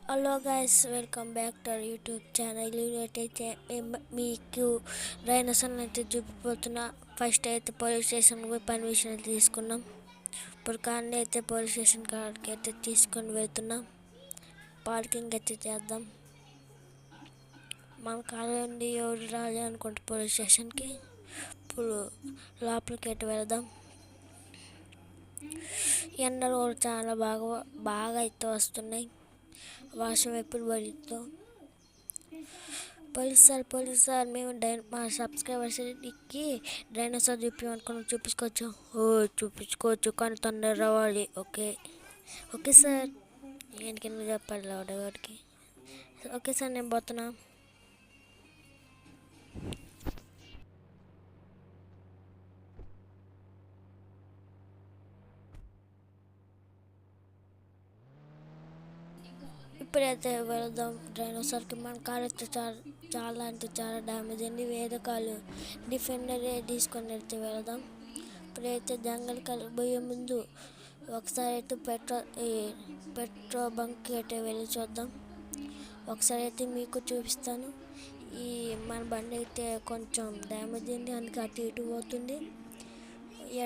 Hello guys, welcome back to our YouTube channel. అయితే మీకు dinosaur అయితే చూపిపోతున్నా. ఫస్ట్ అయితే పోలీస్ స్టేషన్కి పోయి పర్మిషన్ అయితే తీసుకున్నాం. ఇప్పుడు కానీ అయితే పోలీస్ స్టేషన్ కాడికి అయితే తీసుకొని వెళ్తున్నాం. పార్కింగ్ అయితే చేద్దాం. మన కాలండి ఎవరు రాలే అనుకుంటే పోలీస్ స్టేషన్కి ఇప్పుడు లోపలికి అయితే వెళదాం. ఎండలు కూడా చాలా బాగా అయితే వస్తున్నాయి. వర్షం ఎప్పుడు పడుతుందో. పోలీస్ సార్ మేము మా సబ్స్క్రైబర్స్కి డైనోసార్ చూపించమనుకున్నాం. చూపించుకోవచ్చు. చూపించుకోవచ్చు, కానీ తొందర రావాలి. Okay sir. నేను కింద చెప్పాలి వాడికి. ఓకే సార్, నేను పోతున్నా. ఇప్పుడైతే వెళదాం డైనోసార్కి. మన కార్ అయితే చాలా డ్యామేజ్ అయింది. వేరే కాలు డిఫెండరే తీసుకొని అయితే వెళదాం. ఇప్పుడైతే జంగల్కి పోయే ముందు ఒకసారి అయితే పెట్రోల్ బంక్కి అయితే వెళ్ళి చూద్దాం. ఒకసారి అయితే మీకు చూపిస్తాను. మన బండి అయితే కొంచెం డ్యామేజ్ అయింది, అందుకే అటు ఇటు పోతుంది.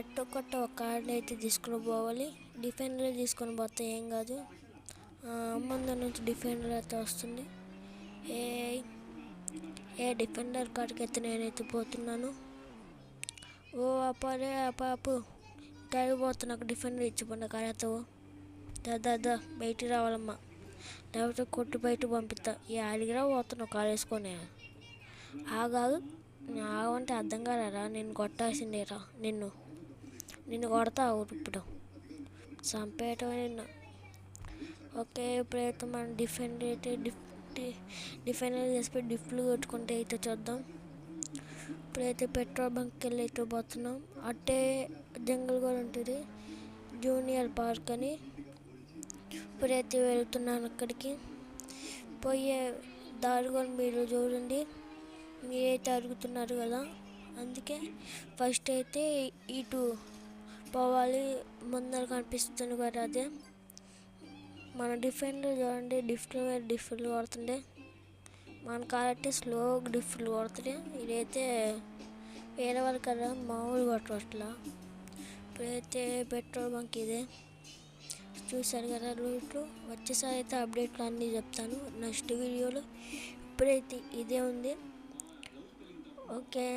ఎట్టో కొట్ట ఒక కార్ని అయితే తీసుకుని పోవాలి. డిఫెండర్ తీసుకొని పోతే ఏం కాదు. ముందు నుంచి డిఫెండర్ అయితే వస్తుంది. డిఫెండర్ కాడికి అయితే నేనైతే పోతున్నాను. అప్పు పోతున్నా. నాకు డిఫెండర్ ఇచ్చిపోయిన కాడతావు. దా బయటికి రావాలమ్మా, లేకపోతే కొట్టు బయట పంపిస్తా. అడిగిరా పోతున్నావు కారు వేసుకొని. ఆగమంటే అర్థం కాలేరా? నేను కొట్టాల్సిందేరా. నిన్ను కొడతా ఇప్పుడు. చంపేయటం నిన్ను. ఓకే, ఇప్పుడైతే మనం డిఫెండర్ చేసిపోయి డిఫ్లు కొట్టుకుంటే అయితే చూద్దాం. ఇప్పుడైతే పెట్రోల్ బంక్కి వెళ్ళి అయితే పోతున్నాం. అట్టే జంగల్ కూడా ఉంటుంది, జూనియర్ పార్క్ అని. ఇప్పుడైతే వెళ్తున్నాను అక్కడికి. పోయే దారి కూడా మీరు చూడండి. మీరైతే అడుగుతున్నారు కదా, అందుకే ఫస్ట్ అయితే ఇటు పోవాలి. ముందర కనిపిస్తుంది కదా, అదే మన డిఫెండర్. చూడండి, డిఫ్లు కొడుతుండే. మన కార్ అయితే స్లో డిఫ్లు కొడుతుండే. ఇదైతే వేరే వాళ్ళు కదా, మామూలు కొట్టట్లా. ఇప్పుడైతే పెట్రోల్ బంక్ ఇదే చూసారు కదా రూట్లు. వచ్చేసారి అయితే అప్డేట్లు అన్నీ చెప్తాను నెక్స్ట్ వీడియోలో. ఇప్పుడైతే ఇదే ఉంది. ఓకే,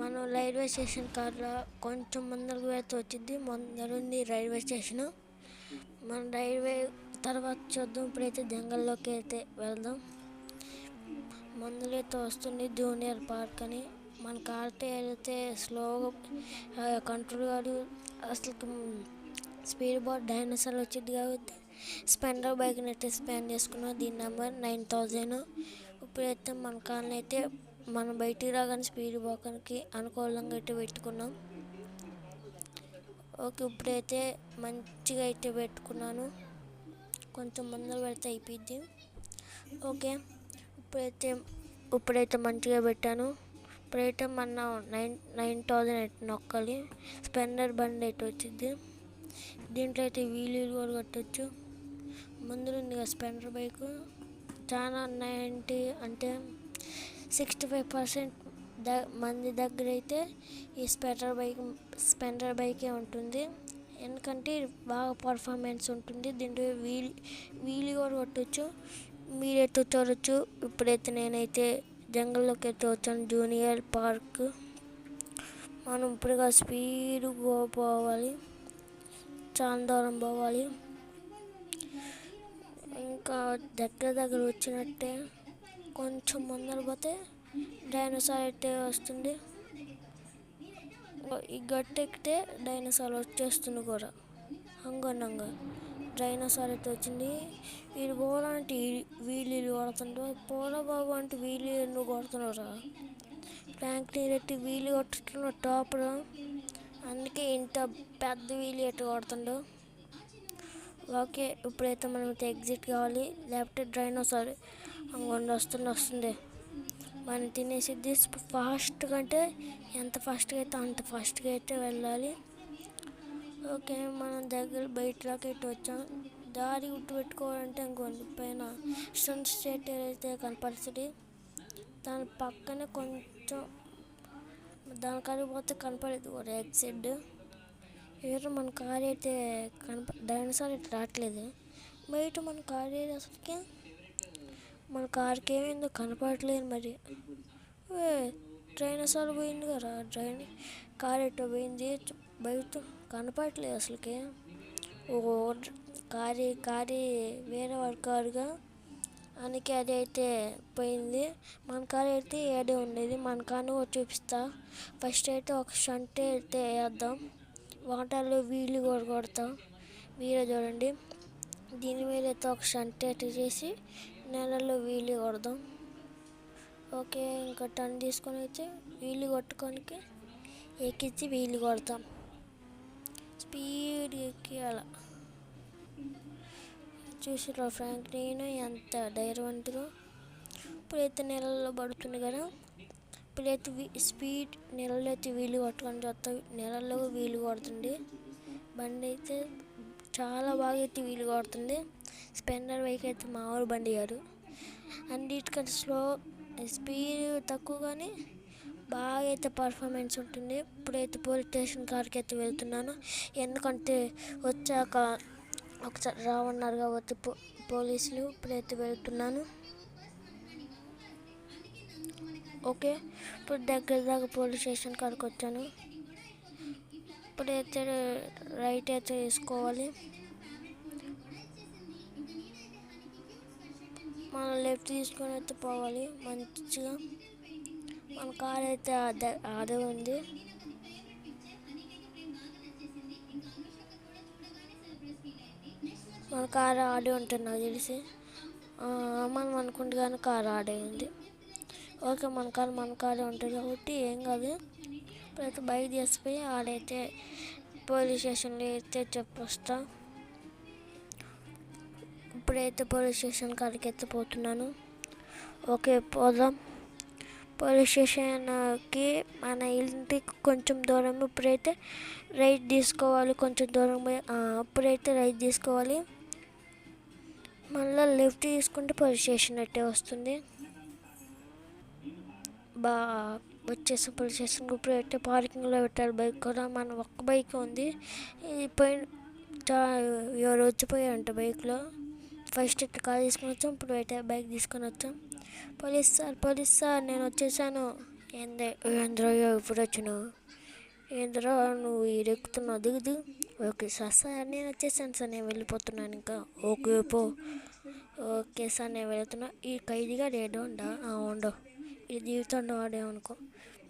మనం రైల్వే స్టేషన్ కార్లో కొంచెం ముందరకు అయితే వచ్చింది. ముందరుంది రైల్వే స్టేషను. మన రైల్వే తర్వాత చూద్దాం. ఇప్పుడైతే జంగల్లోకి అయితే వెళ్దాం. ముందులైతే వస్తుంది జూనియర్ పార్క్ అని. మన కార్తో వెళ్తే స్లోగా కంట్రోల్ కాదు అసలు. స్పీడ్ బోర్డ్ డైనోసార్ వచ్చింది కాబట్టి స్పెండర్ బైక్ని అయితే స్పెండ్ చేసుకున్నాం. దీని నెంబర్ 9000. ఇప్పుడైతే మన కార్ని అయితే మనం బయటికి రాగానే స్పీడ్ బోకర్కి అనుకూలంగా అయితే పెట్టుకున్నాం. ఓకే, ఇప్పుడైతే మంచిగా అయితే పెట్టుకున్నాను. కొంచెం ముందర పెడితే అయిపోద్ది. ఓకే, ఇప్పుడైతే మంచిగా పెట్టాను. ఇప్పుడైతే మన 9000 అయితే నొక్కాలి. స్పెండర్ బండి అయితే వచ్చింది. దీంట్లో అయితే వీలు కూడా కట్టచ్చు. ముందు ఉంది కదా స్పెండర్ బైక్. చాలా 90 అంటే 65% మంది దగ్గర అయితే ఈ స్పెండర్ బైకే ఉంటుంది. ఎందుకంటే బాగా పర్ఫార్మెన్స్ ఉంటుంది. దీంట్లో వీలు కూడా కొట్టచ్చు. మీరైతే చూడవచ్చు. ఇప్పుడైతే నేనైతే జంగల్లోకి అయితే వచ్చాను, జూనియర్ పార్క్. మనం ఇప్పుడుగా స్పీడ్గా పోవాలి, చాలా దూరం పోవాలి. ఇంకా దగ్గర వచ్చినట్టే. కొంచెం ముందర పోతే డైనోసార్ అయితే వస్తుంది. ఈ గట్టెక్కితే డైనోసార్ వచ్చేస్తుంది కూడా. అంగనంగా డైనోసార్ అయితే వచ్చింది. వీడు పోవాలంటే వీళ్ళు కొడుతుండ్రు. పోరా బాబు అంటే వీళ్ళు నువ్వు కొడుతున్నారా? ట్యాంక్ నీరెట్టి వీలు కొట్టుతున్న టాపర్. అందుకే ఇంత పెద్ద వీలు ఎట్టు కొడుతుండో. ఓకే, ఇప్పుడైతే మనం ఎగ్జిట్ కావాలి, లేకపోతే డైనోసార్ అంగొండి వస్తుంది. మనం తినేసిద్ది. ఫాస్ట్గా అంటే ఎంత ఫాస్ట్గా అయితే అంత ఫాస్ట్గా అయితే వెళ్ళాలి. ఓకే, మనం బయటలోకి అయితే వచ్చాం. దారి గుర్తు పెట్టుకోవాలంటే ఇంకోండి పైన సన్ స్టేట్ అయితే కనపడుతుంది. దాని పక్కనే కొంచెం దానికాడికి పోతే కనపడేది ఒక ఎగ్జిట్. ఏదో మన కార్ అయితే డైనోసార్ అయితే రావట్లేదు. బయట మన కార్ ఏది అసలుకి మన కార్కి ఏమైందో కనపడట్లేదు. మరి డైనోసార్ పోయింది కదా, కార్ ఎట్టో పోయింది, బయట కనపడట్లేదు అసలుకి. ఓ కారీ వేరే వాడి కారుగా, అందుకే అది అయితే పోయింది. మన కారు అయితే ఏడే ఉండేది. మన కారు కూడా చూపిస్తా. ఫస్ట్ అయితే ఒక షంట్ అయితే వేద్దాం, వాటర్లో వీళ్ళు కూడా కొడతాం. మీరే చూడండి. దీని మీద అయితే ఒక షంట్ అయితే చేసి నెలలో వీళ్ళు కొడదాం. ఓకే, ఇంకా టన్ తీసుకొని అయితే వీళ్ళు కొట్టుకోనికి ఎక్కించి వీళ్ళు కొడతాం. స్పీడ్ ఎక్కియాల. చూసిరా ఫ్రాంక్, నేను ఎంత ధైర్యవంతుడు. ఇప్పుడైతే నెలల్లో పడుతుంది కదా, ఇప్పుడైతే స్పీడ్ నెలలో అయితే వీలు కొట్టుకొని చూస్తాం. నెలల్లో వీలు కొడుతుంది. బండి అయితే చాలా బాగా అయితే వీలు కొడుతుంది. స్పెండర్ బైక్ అయితే మామూలు బండి కాదు. అన్నిటికంటే స్పీడ్ తక్కువ కానీ బాగా అయితే పర్ఫార్మెన్స్ ఉంటుంది. ఇప్పుడైతే పోలీస్ స్టేషన్ కాడికి అయితే వెళ్తున్నాను. ఎందుకంటే వచ్చాక ఒకసారి రావన్నారు కాబట్టి పోలీసులు. ఇప్పుడైతే వెళ్తున్నాను. ఓకే, ఇప్పుడు దగ్గర దాకా పోలీస్ స్టేషన్ కాడికి వచ్చాను. ఇప్పుడైతే రైట్ అయితే తీసుకోవాలి. మనం లెఫ్ట్ తీసుకొని అయితే పోవాలి మంచిగా. మన కార్ అయితే అదే ఉంది. మన కారు ఆడే ఉంటుంది నాకు తెలిసి. మనం అనుకుంటే కానీ కారు ఆడే ఉంది. ఓకే, మన కారే ఉంటుంది కాబట్టి ఏం కాదు. ఇప్పుడైతే బైక్ తీసుకుపోయి ఆడైతే పోలీస్ స్టేషన్లో అయితే చెప్పొస్తా. ఇప్పుడైతే పోలీస్ స్టేషన్ కాడికి అయితే పోతున్నాను. ఓకే, పోదాం. పోలీస్ స్టేషన్కి మన ఇంటికి కొంచెం దూరం. ఇప్పుడైతే రైట్ తీసుకోవాలి. కొంచెం దూరం పోయి అప్పుడైతే రైట్ తీసుకోవాలి. మళ్ళీ లెఫ్ట్ తీసుకుంటే పోలీస్ స్టేషన్ అయితే వస్తుంది. వచ్చేసి పోలీస్ స్టేషన్కి ఇప్పుడైతే పార్కింగ్లో పెట్టాలి బైక్ కూడా. మన ఒక్క బైక్ ఉంది. ఇది ఎవరు వచ్చిపోయారంట బైక్లో. ఫస్ట్ ఇట్లా కాల్ తీసుకొని వచ్చాం. ఇప్పుడు అయితే బైక్ తీసుకొని వచ్చాం. పోలీస్ సార్ నేను వచ్చేసాను. ఏంద్రా ఇప్పుడు వచ్చినావు? ఏంద్రా నువ్వు ఎక్కుతున్నావు? దిగుదు. ఓకే సార్ నేను వచ్చేసాను సార్, నేను వెళ్ళిపోతున్నాను ఇంకా. ఓకే సార్ నేను వెళ్తున్నా. ఈ ఖైదీగా ఏడో ఉండవు, ఇది జీవితంలో వాడేమనుకో.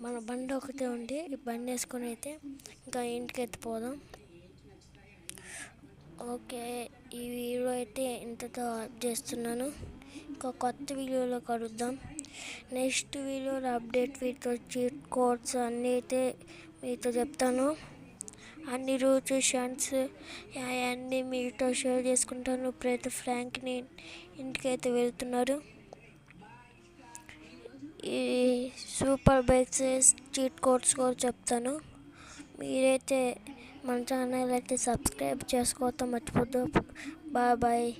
మన బండి ఒకటే ఉండి ఈ బండి వేసుకొని అయితే ఇంకా ఇంటికి ఎత్తిపోదాం. ఓకే, ఈ వీడియో అయితే ఇంతతో ఆఫ్ చేస్తున్నాను. ఇంకా కొత్త వీడియోలో కలుద్దాం. నెక్స్ట్ వీడియోలో అప్డేట్ వీటితో చీట్ కోడ్స్ అన్నీ అయితే మీతో చెప్తాను. అన్ని రూల్స్ షంట్స్ అవన్నీ మీతో షేర్ చేసుకుంటాను. ఇప్పుడైతే ఫ్రాంక్ని ఇంటికైతే వెళ్తున్నారు. ఈ సూపర్ బైక్స్ చీట్ కోడ్స్ కూడా చెప్తాను. మీరైతే మన ఛానల్ అయితే సబ్స్క్రైబ్ చేసుకోవద్దు మర్చిపోద్దు. బాయ్.